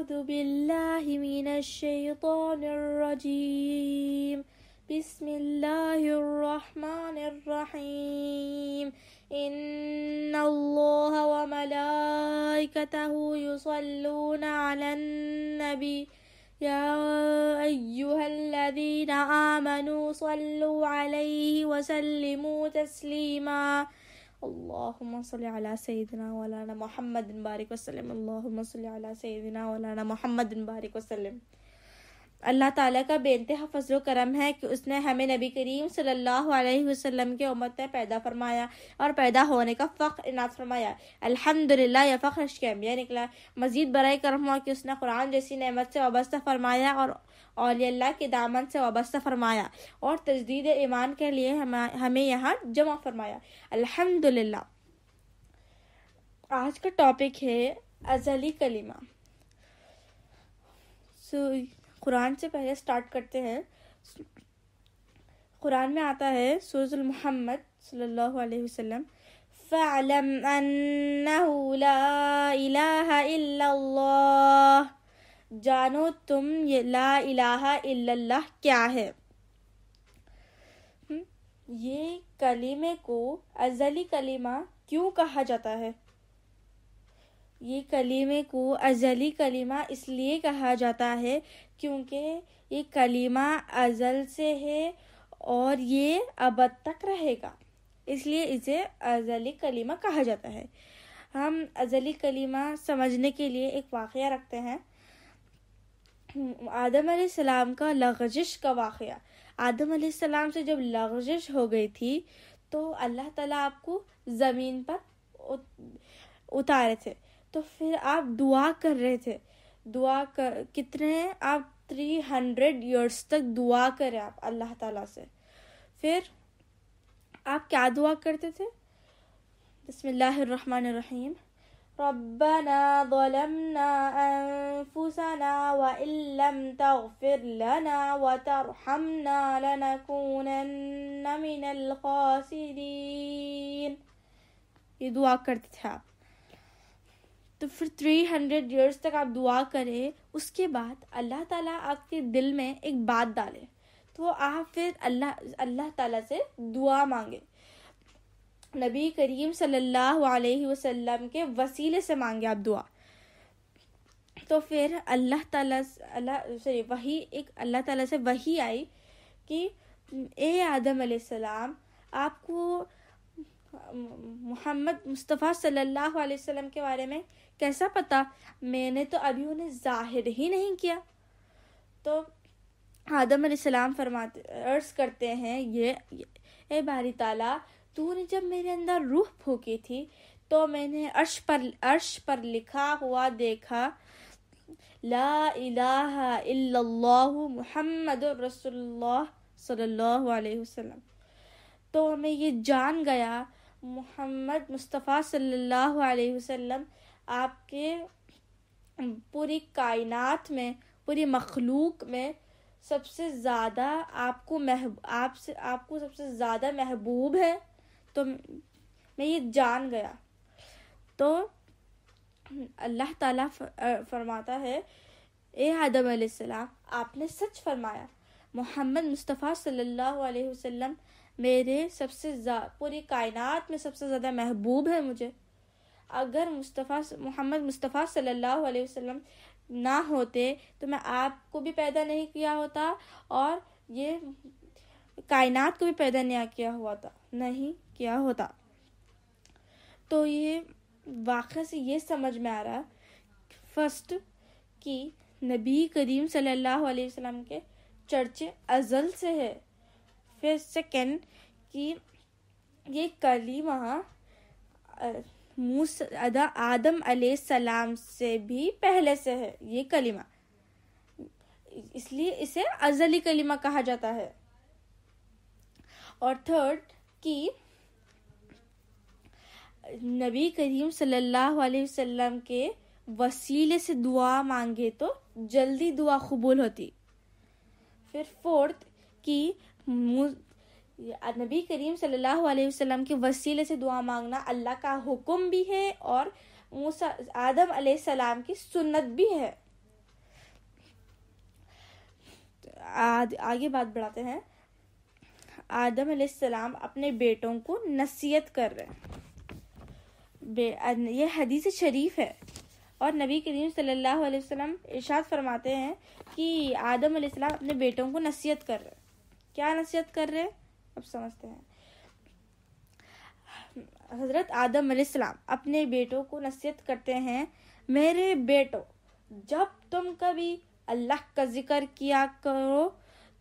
أعوذ بالله من الشيطان الرجيم بسم الله الرحمن الرحيم إن الله وملائكته يصلون على النبي يا أيها الذين آمنوا صلوا عليه وسلموا تسليما اللهم صل على سيدنا مولانا محمد بارک وسلم اللهم صل على سيدنا مولانا محمد بارک وسلم۔ اللہ تعالیٰ کا بے انتہا فضل و کرم ہے کہ اس نے ہمیں نبی کریم صلی اللہ علیہ وسلم کے امت میں پیدا فرمایا اور پیدا ہونے کا فخر عنایت فرمایا۔ الحمدللہ یہ فخر عشق انبیاء نکلا۔ مزید برائے کرم ہوا کہ اس نے قرآن جیسی نعمت سے وابستہ فرمایا اور اولیاء اللہ کے دامن سے وابستہ فرمایا اور تجدید ایمان کے لیے ہمیں یہاں جمع فرمایا۔ الحمدللہ۔ آج کا ٹاپک ہے ازلی کلمہ۔ قرآن سے پہلے سٹارٹ کرتے ہیں۔ قرآن میں آتا ہے سورۃ المحمد صلی اللہ علیہ وسلم فَاعْلَمْ أَنَّهُ لَا إِلَهَ إِلَّا اللَّهُ، جانو تم یہ لا الہ الا اللہ کیا ہے۔ یہ کلمے کو ازلی کلمہ کیوں کہا جاتا ہے؟ یہ کلمے کو ازلی کلمہ اس لیے کہا جاتا ہے کیونکہ یہ کلمہ ازل سے ہے اور یہ ابد تک رہے گا، اس لیے اسے ازلی کلمہ کہا جاتا ہے۔ ہم ازلی کلمہ سمجھنے کے لیے ایک واقعہ رکھتے ہیں۔ آدم علیہ السلام کا لغزش کا واقعہ۔ آدم علیہ السلام سے جب لغزش ہو گئی تھی تو اللہ تعالیٰ آپ کو زمین پر اتارے تھے، تو پھر آپ دعا کر رہے تھے۔ کتنے آپ 300 ایئرس تک دعا کرے آپ اللہ تعالیٰ سے۔ پھر آپ کیا دعا کرتے تھے؟ بسم اللہ الرحمن الرحیم۔ ربنا ظلمنا انفسنا وان لم تغفر لنا وترحمنا لنكونن من الخاسرین۔ یہ دعا کرتے تھے آپ۔ تو پھر 300 ایئرس تک آپ دعا کریں، اس کے بعد اللہ تعالیٰ آپ کے دل میں ایک بات ڈالے تو آپ پھر اللہ تعالیٰ سے دعا مانگے، نبی کریم صلی اللہ علیہ وسلم کے وسیلے سے مانگے آپ دعا۔ تو پھر اللہ تعالیٰ سے وحی آئی کہ اے آدم علیہ السلام، آپ کو محمد مصطفیٰ صلی اللہ علیہ وسلم کے بارے میں کیسا پتا؟ میں نے تو ابھی انہیں ظاہر ہی نہیں کیا۔ تو آدم علیہ السلام عرض کرتے ہیں اے باری تعالیٰ، تو نے جب میرے اندر روح پھونکی تھی تو میں نے عرش پر لکھا ہوا دیکھا لا الہ الا اللہ محمد رسول اللہ صلی اللہ علیہ وسلم۔ تو میں یہ جان گیا محمد مصطفیٰ صلی اللہ علیہ وسلم آپ کے پوری کائنات میں، پوری مخلوق میں سب سے زیادہ آپ کو سب سے زیادہ محبوب ہے۔ تو میں یہ جان گیا۔ تو اللہ تعالیٰ فرماتا ہے اے آدم علیہ السلام، آپ نے سچ فرمایا، محمد مصطفیٰ صلی اللہ علیہ وسلم میرے پوری کائنات میں سب سے زیادہ محبوب ہے مجھے۔ اگر محمد مصطفیٰ صلی اللہ علیہ وسلم نہ ہوتے تو میں آپ کو بھی پیدا نہیں کیا ہوتا اور یہ کائنات کو بھی پیدا نہیں کیا ہوتا۔ تو یہ واقعہ سے یہ سمجھ میں آ رہا فرسٹ کہ نبی کریم صلی اللہ علیہ وسلم کے چرچے ازل سے ہے۔ پھر سیکنڈ کہ یہ کلمہ آدم علیہ السلام سے بھی پہلے سے ہے یہ کلمہ، اس لیے اسے ازلی کلمہ کہا جاتا ہے۔ اور تھرڈ کہ نبی کریم صلی اللہ علیہ وسلم کے وسیلے سے دعا مانگے تو جلدی دعا قبول ہوتی۔ پھر فورتھ کہ نبی کریم صلی اللہ علیہ وسلم کے وسیلے سے دعا مانگنا اللہ کا حکم بھی ہے اور آدم علیہ السلام کی سنت بھی ہے۔ آگے بات بڑھاتے ہیں. آدم علیہ السلام اپنے بیٹوں کو نصیحت کر رہے ہیں. یہ حدیث شریف ہے اور نبی کریم صلی اللہ علیہ وسلم ارشاد فرماتے ہیں کہ آدم علیہ السلام اپنے بیٹوں کو نصیحت کر رہے ہیں. کیا نصیحت کر رہے ہیں اب سمجھتے ہیں. حضرت آدم علیہ السلام اپنے بیٹوں کو نصیحت کرتے ہیں, میرے بیٹو جب تم کبھی اللہ کا ذکر کیا کرو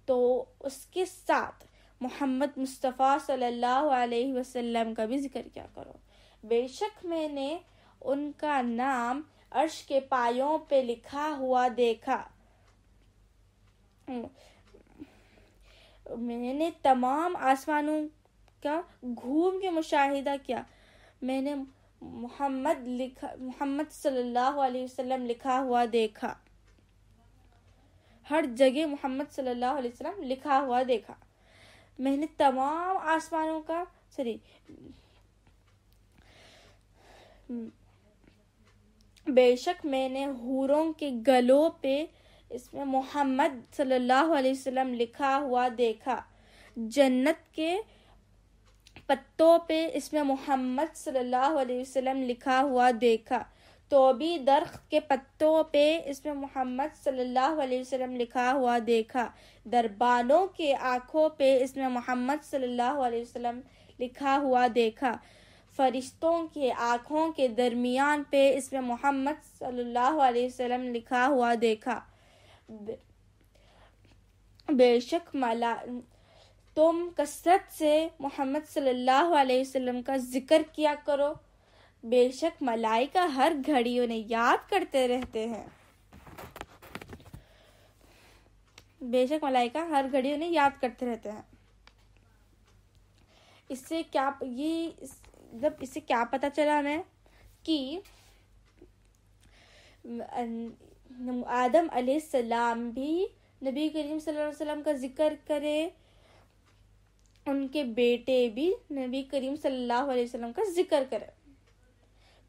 تو اس کے ساتھ محمد مصطفیٰ صلی اللہ علیہ وسلم کا بھی ذکر کیا کرو. بے شک میں نے ان کا نام عرش کے پایوں پہ لکھا ہوا دیکھا. میں نے تمام آسمانوں کا گھوم کے مشاہدہ کیا. میں نے محمد صلی اللہ علیہ وسلم لکھا ہوا دیکھا. ہر جگہ محمد صلی اللہ علیہ وسلم لکھا ہوا دیکھا. میں نے تمام آسمانوں کا بے شک میں نے حوروں کے گلوں پہ اس میں محمد صلی اللہ علیہ وسلم لکھا ہوا دیکھا. جنت کے پتوں پہ اس میں محمد صلی اللہ علیہ وسلم لکھا ہوا دیکھا. توبی درخت کے پتوں پہ اس میں محمد صلی اللہ علیہ وسلم لکھا ہوا دیکھا. دربانوں کے آنکھوں پہ اس میں محمد صلی اللہ علیہ وسلم لکھا ہوا دیکھا. فرشتوں کے آنکھوں کے درمیان پہ اس میں محمد صلی اللہ علیہ وسلم لکھا ہوا دیکھا. بے شک تم کثرت سے محمد صلی اللہ علیہ وسلم کا ذکر کیا کرو. بے شک ملائکہ ہر گھڑی انہیں یاد کرتے رہتے ہیں. بے شک ملائکہ ہر گھڑی انہیں یاد کرتے رہتے ہیں. اس سے کیا پتہ چلا ہمیں کہ آدم علیہ السلام بھی نبی کریم صلی اللہ علیہ وسلم کا ذکر کرے, ان کے بیٹے بھی نبی کریم صلی اللہ علیہ وسلم کا ذکر کرے.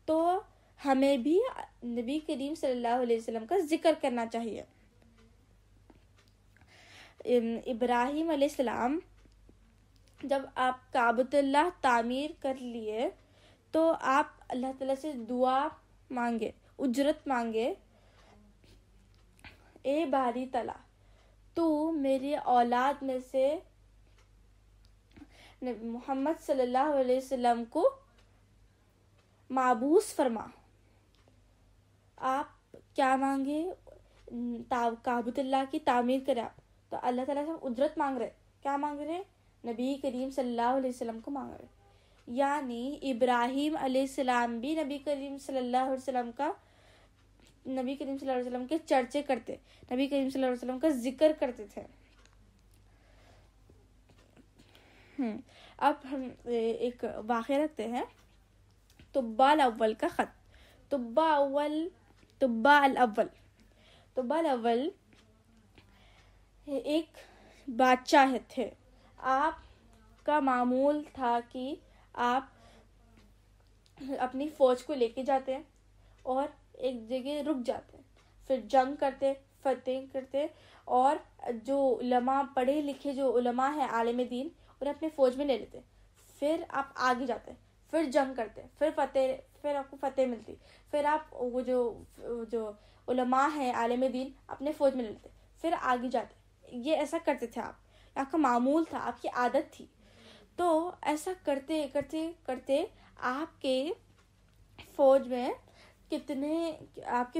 تو ہمیں بھی نبی کریم صلی اللہ علیہ وسلم کا ذکر کرنا چاہیے. ابراہیم علیہ السلام جب آپ کعبۃ اللہ تعمیر کر لیے تو آپ اللہ تعالیٰ سے دعا مانگے, اجرت مانگے, اے باری تعالیٰ تو میری اولاد میں سے محمد صلی اللہ علیہ وسلم کو معبوس فرما. آپ کیا مانگے؟ کعبۃ اللہ کی تعمیر کرے آپ, تو اللہ تعالیٰ سے اجرت مانگ رہے. کیا مانگ رہے؟ نبی کریم صلی اللہ علیہ وسلم کو مانگ رہے. یعنی ابراہیم علیہ السلام بھی نبی کریم صلی اللہ علیہ وسلم کے چرچے کرتے, نبی کریم صلی اللہ علیہ وسلم کا ذکر کرتے تھے. اب ہم ایک واقعہ رکھتے ہیں, طباء الاول کا خط. طباء الاول ایک بادشاہ تھے. آپ کا معمول تھا کہ آپ اپنی فوج کو لے کے جاتے اور ایک جگہ رک جاتے, پھر جنگ کرتے, فتح کرتے, اور جو علماء پڑھے لکھے جو علماء ہیں عالم دین انہیں اپنے فوج میں لے لیتے. پھر آپ آگے جاتے, پھر جنگ کرتے, پھر آپ کو فتح ملتی, پھر آپ وہ جو علماء ہیں عالم دین اپنے فوج میں لے لیتے, پھر آگے جاتے. یہ ایسا کرتے تھے آپ کا معمول تھا, آپ کی عادت تھی. تو ایسا کرتے کرتے کرتے آپ کے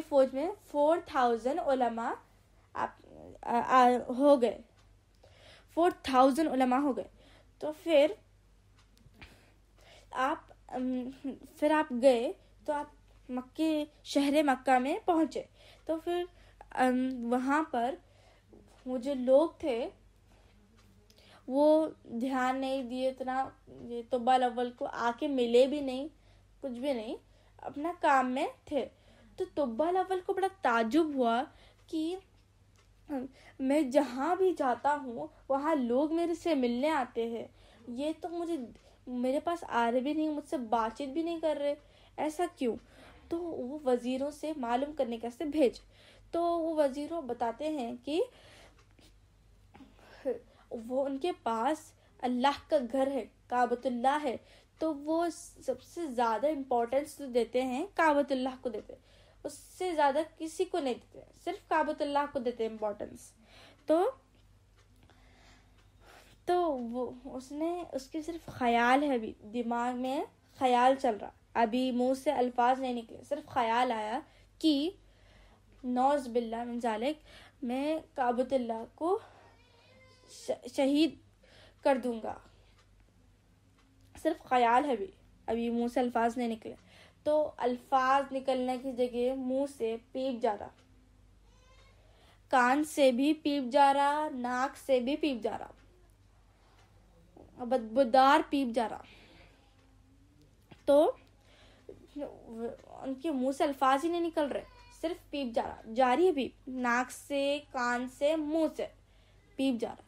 فوج میں 4000 علماء ہو گئے. 4000 علماء ہو گئے. تو پھر آپ گئے تو آپ شہر مکہ میں پہنچے. تو پھر وہاں پر وہ جو لوگ تھے وہ دھیان نہیں دیے اتنا, یہ طباء الاول کو آ کے ملے بھی نہیں, کچھ بھی نہیں, اپنا کام میں تھے. تو طباء الاول کو بڑا تعجب ہوا کہ میں جہاں بھی جاتا ہوں وہاں لوگ میرے سے ملنے آتے ہیں, یہ تو میرے پاس آ رہے بھی نہیں, مجھ سے بات چیت بھی نہیں کر رہے, ایسا کیوں؟ تو وہ وزیروں سے معلوم کرنے کے واسطے بھیج. تو وہ وزیروں بتاتے ہیں کہ وہ ان کے پاس اللہ کا گھر ہے، کعبۃ اللہ ہے، تو وہ سب سے زیادہ امپورٹنس دیتے ہیں کعبۃ اللہ کو دیتے، اس سے زیادہ کسی کو نہیں دیتے، صرف کعبۃ اللہ کو دیتے امپورٹنس. تو وہ اس کے صرف خیال ہے، ابھی دماغ میں خیال چل رہا، ابھی منہ سے الفاظ نہیں نکلے، صرف خیال آیا کہ نعوذ باللہ من ذالک میں کعبۃ اللہ کو شہید کر دوں گا. صرف خیال ہے، ابھی منہ سے الفاظ نہیں نکلے. تو الفاظ نکلنے کی جگہ منہ سے پیپ جا رہا، کان سے بھی پیپ جا رہا، ناک سے بھی پیپ جا رہا، بدبودار پیپ جا رہا. تو ان کے منہ سے الفاظ ہی نہیں نکل رہے، صرف پیپ جا رہا، جاری ہے پیپ، ناک سے، کان سے، منہ سے پیپ جا رہا.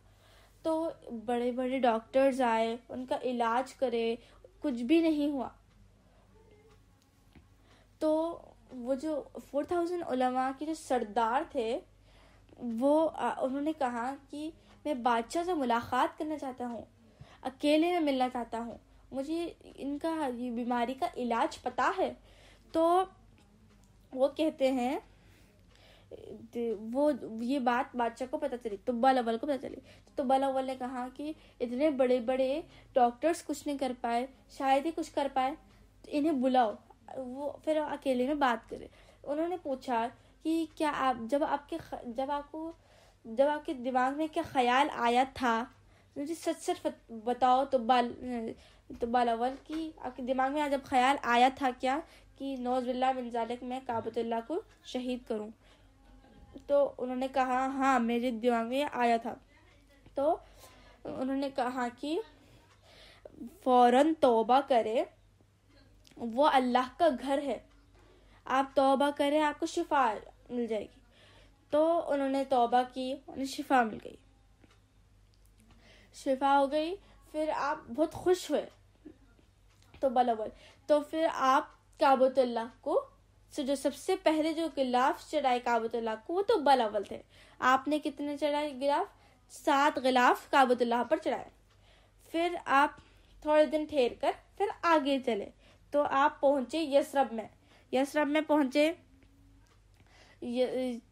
تو بڑے بڑے ڈاکٹرز آئے، ان کا علاج کرے، کچھ بھی نہیں ہوا. تو وہ جو 4000 علماء کے جو سردار تھے، انہوں نے کہا کہ میں بادشاہ سے ملاقات کرنا چاہتا ہوں، اکیلے میں ملنا چاہتا ہوں، مجھے ان کا یہ بیماری کا علاج پتا ہے. تو وہ کہتے ہیں، وہ یہ بات بادشاہ کو پتہ چلی، طب الاول کو پتہ چلی. طب الاول نے کہا کہ اتنے بڑے بڑے ڈاکٹرز کچھ نہیں کر پائے، شاید ہی کچھ کر پائے، تو انہیں بلاؤ، وہ پھر اکیلے میں بات کرے. انہوں نے پوچھا کہ کیا آپ جب آپ کے دماغ میں کیا خیال آیا تھا، مجھے سچ بتاؤ طب الاول کی آپ کے دماغ میں جب خیال آیا تھا کیا کہ نعوذ باللہ من ذالک میں کعبۃ اللہ کو شہید کروں. تو انہوں نے کہا ہاں میرے دماغ میں آیا تھا. تو انہوں نے کہا کہ فوراً توبہ کرے، وہ اللہ کا گھر ہے، آپ توبہ کریں، آپ کو شفا مل جائے گی. تو انہوں نے توبہ کی، انہیں شفا مل گئی، شفا ہو گئی. پھر آپ بہت خوش ہوئے طب الاول. تو پھر آپ کعبۃ اللہ کو جو سب سے پہلے جو غلاف چڑھائے کعبۃ اللہ کو، وہ طب الاول تھے. آپ نے کتنے چڑھائے غلاف؟ 7 غلاف کعبۃ اللہ پر چڑھائے. پھر آپ تھوڑے دن ٹھہر کر پھر آگے چلے، تو آپ پہنچے یثرب میں پہنچے،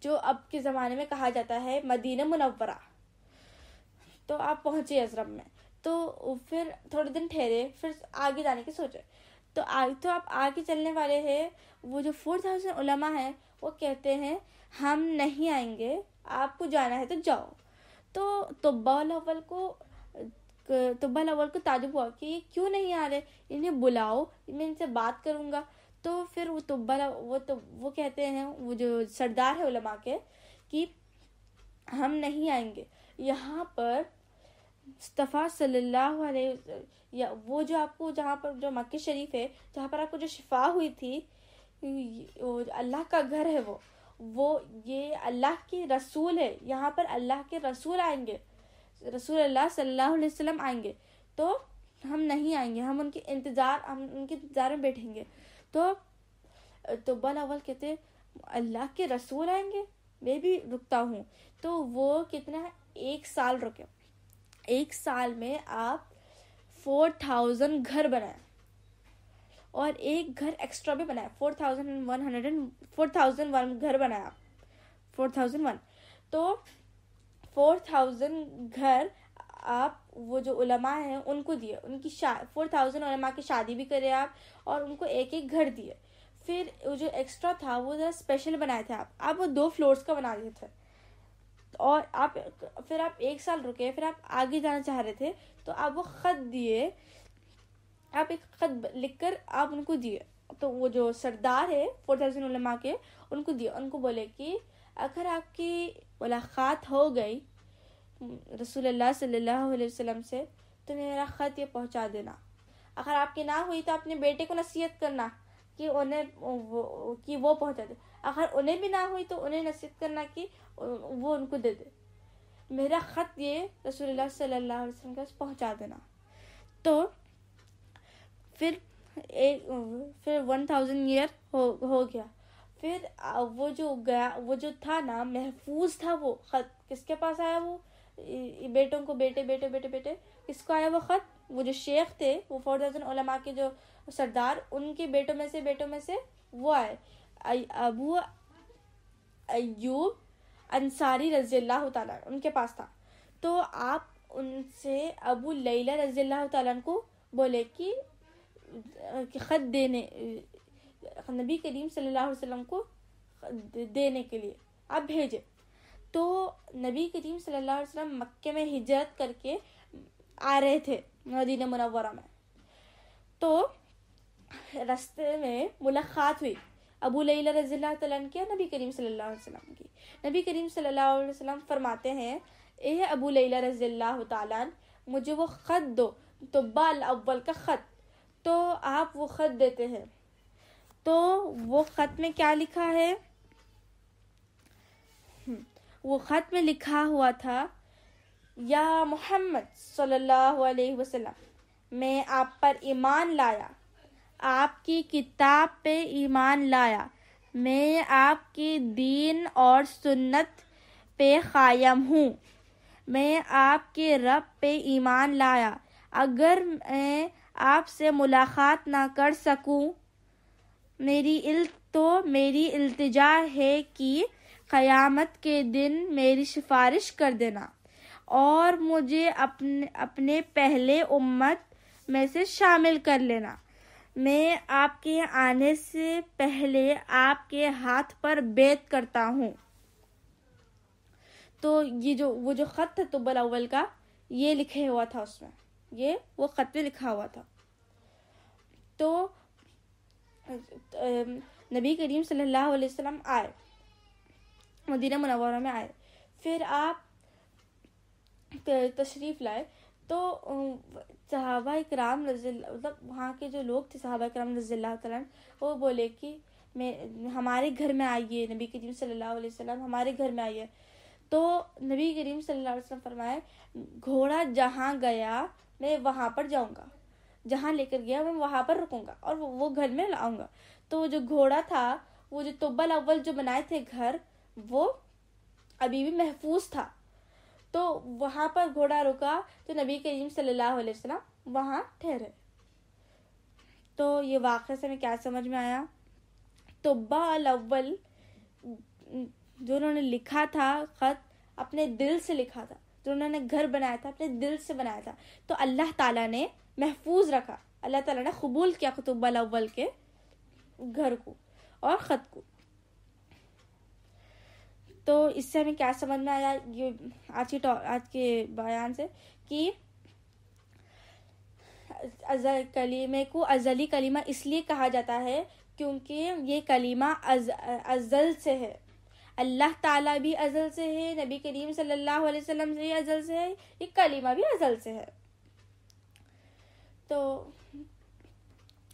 جو اب کے زمانے میں کہا جاتا ہے مدینہ منورہ. تو آپ پہنچے یثرب میں، تو پھر تھوڑے دن ٹھہرے، پھر آگے جانے کی سوچے. تو آپ آگے چلنے والے ہیں. وہ جو 4000 علماء ہیں وہ کہتے ہیں ہم نہیں آئیں گے، آپ کو جانا ہے تو جاؤ. تو طب الاول کو تعجب ہوا کہ یہ کیوں نہیں آ رہے، انہیں بلاؤ، میں ان سے بات کروں گا. تو پھر وہ کہتے ہیں، وہ جو سردار ہے علماء کے، کہ ہم نہیں آئیں گے. یہاں پر مصطفیٰ صلی اللہ علیہ وسلم، وہ جو آپ کو جہاں پر جو مکہ شریف ہے، جہاں پر آپ کو جو شفا ہوئی تھی، اللہ کا گھر ہے وہ یہ اللہ کے رسول ہے. یہاں پر اللہ کے رسول آئیں گے، رسول اللہ صلی اللہ علیہ وسلم آئیں گے، تو ہم نہیں آئیں گے، ہم ان کے انتظار میں بیٹھیں گے. تو طب الاول کہتے اللہ کے رسول آئیں گے، میں بھی رکتا ہوں. تو وہ کتنا 1 سال رکے. 1 سال میں آپ 4000 گھر بنائے، اور ایک گھر ایکسٹرا بھی بنایا، 4001 گھر بنایا، 4001. تو 4000 گھر آپ وہ جو علماء ہیں ان کو دیے، ان کی 4000 علماء کی شادی بھی کرے آپ، اور ان کو ایک گھر دیے. پھر جو ایکسٹرا تھا وہ ذرا اسپیشل بنائے تھے آپ وہ 2 فلورز کا بنا دیے تھے. اور پھر آپ 1 سال رکے، پھر آپ آگے جانا چاہ رہے تھے، تو آپ وہ خط دیے، آپ ایک خط لکھ کر آپ ان کو دیے. تو وہ جو سردار ہے 4000 علماء کے، ان کو دیے، ان کو بولے کہ اگر آپ کی ملاقات ہو گئی رسول اللہ صلی اللہ علیہ وسلم سے، تو میرا خط یہ پہنچا دینا. اگر آپ کی نہ ہوئی تو اپنے بیٹے کو نصیحت کرنا کہ وہ پہنچا دے. اگر انہیں بھی نہ ہوئی تو انہیں نصیحت کرنا کہ وہ ان کو دے دے. میرا خط یہ رسول اللہ صلی اللہ علیہ وسلم کے پہنچا دینا. تو پھر 1000 ایئر ہو گیا. پھر وہ جو تھا نا، محفوظ تھا وہ خط، کس کے پاس آیا؟ وہ بیٹوں کو بیٹے بیٹے بیٹے بیٹے کس کو آیا وہ خط؟ وہ جو شیخ تھے، وہ 4000 علماء کے جو سردار، ان کے بیٹوں میں سے وہ آئے، ابو ایوب انصاری رضی اللہ تعالیٰ ان کے پاس تھا. تو آپ ان سے ابو لیلہ رضی اللہ تعالیٰ کو بولے کہ خط دینے، نبی کریم صلی اللہ علیہ وسلم کو دینے کے لیے آپ بھیجے. تو نبی کریم صلی اللہ علیہ وسلم مکے میں ہجرت کر کے آ رہے تھے مدینہ منورہ میں. تو راستے میں ملاقات ہوئی ابو لیلہ رضی اللہ تعالیٰ عنہ کی نبی کریم صلی اللہ علیہ وسلم کی. نبی کریم صلی اللہ علیہ وسلم فرماتے ہیں، اے ابو لیلہ رضی اللہ تعالیٰ عنہ، مجھے وہ خط دو، تو بال اول کا خط. تو آپ وہ خط دیتے ہیں. تو وہ خط میں کیا لکھا ہے؟ وہ خط میں لکھا ہوا تھا، یا محمد صلی اللہ علیہ وسلم، میں آپ پر ایمان لایا، آپ کی کتاب پہ ایمان لایا، میں آپ کی دین اور سنت پہ قائم ہوں، میں آپ کے رب پہ ایمان لایا. اگر میں آپ سے ملاقات نہ کر سکوں میری التجا ہے کہ قیامت کے دن میری سفارش کر دینا اور مجھے اپنے پہلے امت میں سے شامل کر لینا. میں آپ کے آنے سے پہلے آپ کے ہاتھ پر بیعت کرتا ہوں. تو یہ وہ جو خط تھا طب الاول کا، یہ لکھے ہوا تھا اس میں، یہ وہ خط میں لکھا ہوا تھا. تو نبی کریم صلی اللہ علیہ وسلم آئے، مدینہ منورہ میں آئے. پھر آپ تشریف لائے. تو صحابہ اکرام مطلب وہاں کے جو لوگ تھے صحابہ اکرام رضی اللہ تعالیٰ وہ بولے کہ ہمارے گھر میں آئیے، نبی کریم صلی اللہ علیہ وسلم ہمارے گھر میں آئیے. تو نبی کریم صلی اللہ علیہ وسلم فرمائے، گھوڑا جہاں گیا میں وہاں پر جاؤں گا، جہاں لے کر گیا میں وہاں پر رکوں گا اور وہ گھر میں لاؤں گا. تو جو گھوڑا تھا، وہ جو طب الاول جو بنائے تھے گھر، وہ ابھی بھی محفوظ تھا. تو وہاں پر گھوڑا رکا تو نبی کریم صلی اللہ علیہ وسلم وہاں ٹھہرے. تو یہ واقعہ سے ہمیں کیا سمجھ میں آیا؟ طب الاول جو انہوں نے لکھا تھا خط، اپنے دل سے لکھا تھا. جو انہوں نے گھر بنایا تھا اپنے دل سے بنایا تھا. تو اللہ تعالیٰ نے محفوظ رکھا، اللہ تعالیٰ نے قبول کیا طب الاول کے گھر کو اور خط کو. تو اس سے ہمیں کیا سمجھ میں آیا یہ آج کے بیان سے، کہ کلمے کو ازلی کلمہ اس لیے کہا جاتا ہے کیونکہ یہ کلمہ ازل سے ہے. اللہ تعالیٰ بھی ازل سے ہے، نبی کریم صلی اللہ علیہ وسلم سے ازل سے ہے، یہ کلمہ بھی ازل سے ہے. تو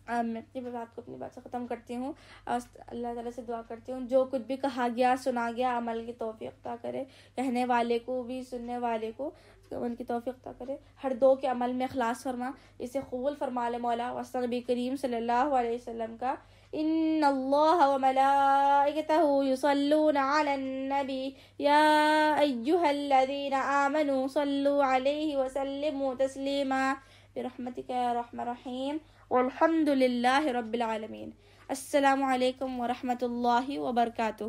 میں اپنی بات سے ختم کرتی ہوں. اللہ تعالیٰ سے دعا کرتی ہوں جو کچھ بھی کہا گیا سنا گیا عمل کی توفیق عطا کرے، کہنے والے کو بھی سننے والے کو عمل کی توفیق عطا کرے. ہر دو کے عمل میں اخلاص فرما، اسے قبول فرما لے مولا. واسطہ نبی کریم صلی اللہ علیہ وسلم کا، ان اللہ وملائکتہ یصلون علی النبی یا ایہا الذین آمنوا صلوا علیہ وسلموا تسلیما برحمتک یا ارحم الراحمین والحمد للہ رب العالمین. السلام علیکم ورحمۃ اللہ وبرکاتہ.